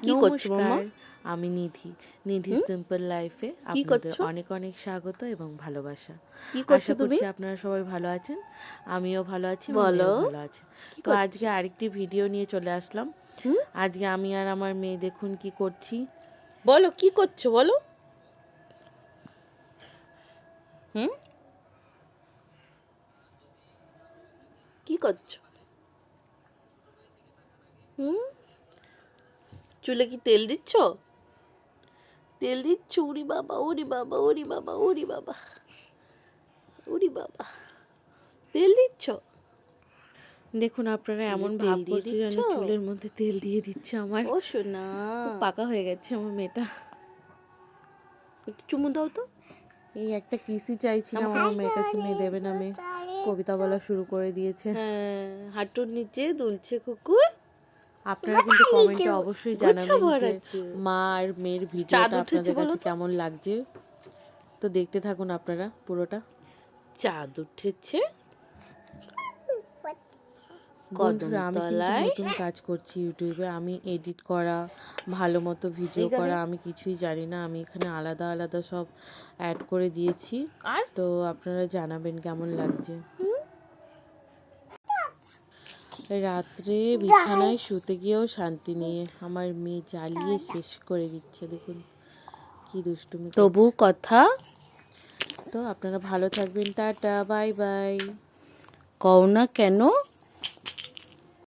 কি করছো মাম্মা? নমস্কার, আমি নিধি। নিধি সিম্পল লাইফে কি আপনাদের করছো? অনেক অনেক স্বাগত এবং ভালোবাসা। কি করছো আশা তুমি? করছি আপনারা সবাই ভালো আছেন, আমিও ভালো আছি, আমার বলো মেয়েও ভালো আছে। কি তো আজকে করছো? আরেকটি ভিডিও নিয়ে চলে আসলাম। হুম, আজকে আমি আর আমার মেয়ে দেখুন কি করছি। বলো কি করছো বলো। হুম, কি করছো? হুম, চুলে কি তেল দিচ্ছ? তেল দিচ্ছ? ওরি বাবা, ওরি বাবা, ওরি বাবা, ওরি বাবা, ওরি বাবা, তেল দিচ্ছ? দেখুন আপনারা চুলে এমন তেল ভাব দিয়ে করছে দিচ্ছ? যেন চুলের মধ্যে তেল দিয়ে দিচ্ছে আমার। ও সোনা, খুব পাকা হয়ে গেছে আমার মেয়েটা। একটু চুমু দাও তো। এই একটা কিসই চাইছিলাম আমার মেয়ের কাছে, মেয়ে দেবে না, মেয়ে কবিতা বলা শুরু করে দিয়েছে। হ্যাঁ, হাঁটুর নিচে দুলছে কুকুর। আপনারা কিন্তু কমেন্টে অবশ্যই গোছা জানাবেন যে ভরাচ্ছে। মা আর মেয়ের চাঁদ ভিডিওটা উঠেছে আপনাদের বলো কাছে তো? কেমন লাগছে। তো দেখতে থাকুন আপনারা পুরোটা। চাঁদ উঠেছে বন্ধুরা, আমি কিন্তু কদমতলায়। নতুন কাজ করছি ইউটিউবে। আমি এডিট করা, ভালো মতো ভিডিও এইখানে করা আমি কিছুই জানি না। আমি এখানে আলাদা আলাদা সব অ্যাড করে দিয়েছি। আর তো আপনারা জানাবেন কেমন লাগছে। রাত্রে বিছানায় শুতে গিয়েও শান্তি নিয়ে আমার মেয়ে জ্বালিয়ে শেষ করে দিচ্ছে। দেখুন কি দুষ্টুমি তবু করছে। কথা তো আপনারা ভালো থাকবেন, টাটা, বাই বাই। কও না কেন?